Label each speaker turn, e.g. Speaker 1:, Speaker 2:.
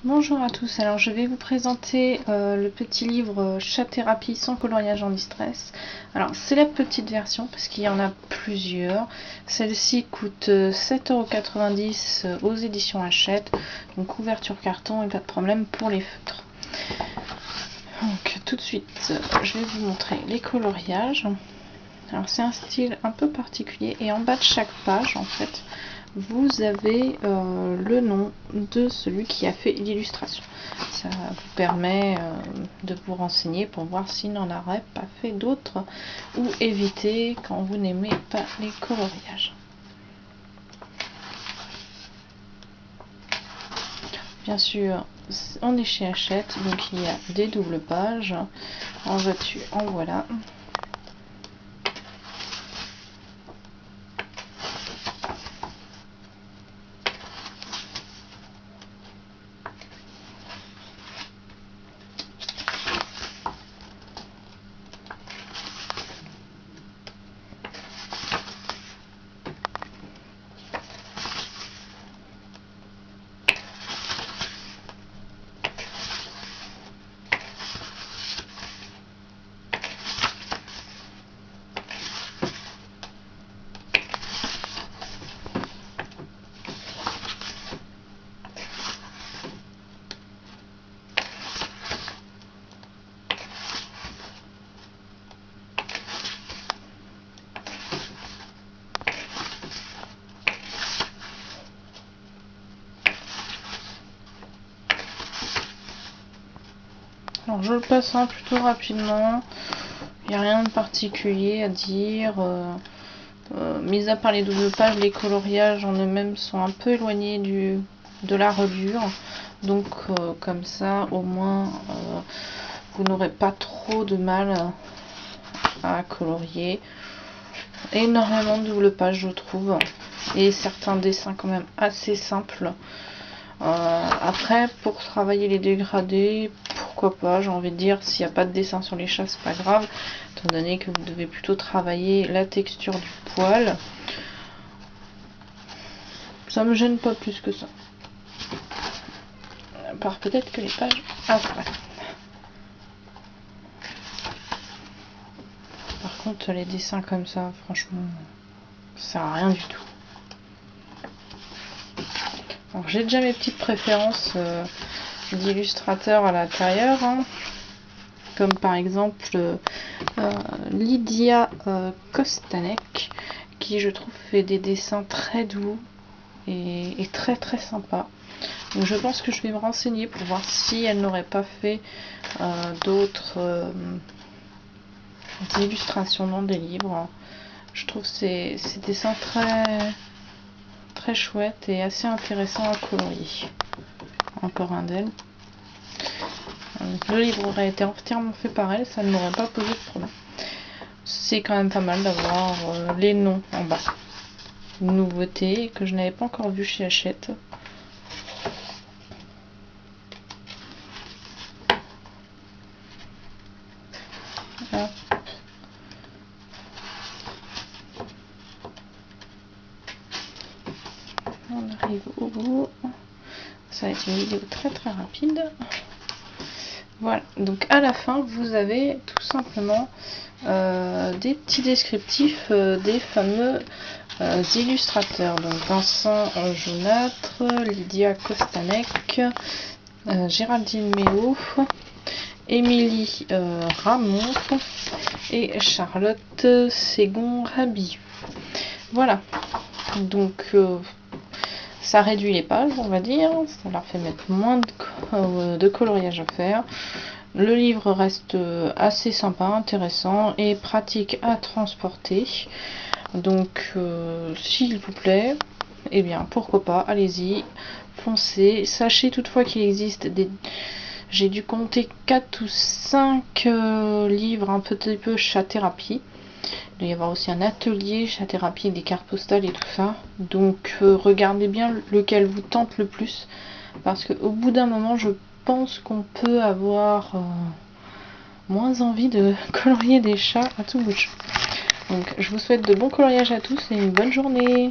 Speaker 1: Bonjour à tous, alors je vais vous présenter le petit livre Chat-thérapie sans coloriage en distress. Alors c'est la petite version parce qu'il y en a plusieurs. Celle-ci coûte 7,90 € aux éditions Hachette. Donc couverture carton et pas de problème pour les feutres. Donc tout de suite je vais vous montrer les coloriages. Alors c'est un style un peu particulier et en bas de chaque page en fait vous avez le nom de celui qui a fait l'illustration. Ça vous permet de vous renseigner pour voir s'il n'en aurait pas fait d'autres ou éviter quand vous n'aimez pas les coloriages. Bien sûr, on est chez Hachette, donc il y a des doubles pages. En veux-tu, en voilà. Alors je le passe plutôt rapidement, il n'y a rien de particulier à dire, mis à part les doubles pages, les coloriages en eux-mêmes sont un peu éloignés de la reliure, donc comme ça au moins vous n'aurez pas trop de mal à colorier. Énormément de doubles pages je trouve, et certains dessins quand même assez simples. Après pour travailler les dégradés, pourquoi pas, j'ai envie de dire, s'il n'y a pas de dessin sur les chats, c'est pas grave, étant donné que vous devez plutôt travailler la texture du poil. Ça me gêne pas plus que ça. À part peut-être que les pages... Ah voilà. Par contre, les dessins comme ça, franchement, ça sert à rien du tout. Alors j'ai déjà mes petites préférences d'illustrateurs à l'intérieur, hein, comme par exemple Lydia Kostanek, qui je trouve fait des dessins très doux et très très sympa. Donc je pense que je vais me renseigner pour voir si elle n'aurait pas fait d'autres illustrations dans des livres. Je trouve ces dessins très chouettes et assez intéressants à colorier. Encore un d'elle. Le livre aurait été entièrement fait par elle, ça ne m'aurait pas posé de problème. C'est quand même pas mal d'avoir les noms en bas. Une nouveauté que je n'avais pas encore vue chez Hachette. Hop. On arrive au bout. Ça va être une vidéo très rapide. Voilà, donc à la fin vous avez tout simplement des petits descriptifs des fameux illustrateurs. Donc Vincent Jaunâtre, Lydia Kostanek, Géraldine Méo, Émilie Ramon et Charlotte Ségon-Rabi. Voilà, donc ça réduit les pages, on va dire, ça leur fait mettre moins de coloriage à faire. Le livre reste assez sympa, intéressant et pratique à transporter. Donc s'il vous plaît, eh bien pourquoi pas, allez-y, foncez. Sachez toutefois qu'il existe des... J'ai dû compter 4 ou 5 livres un petit peu chat-thérapie. Il doit y avoir aussi un atelier chat-thérapie, des cartes postales et tout ça. Donc regardez bien lequel vous tente le plus. Parce qu'au bout d'un moment, je pense qu'on peut avoir moins envie de colorier des chats à tout bout de champ. Donc je vous souhaite de bons coloriages à tous et une bonne journée.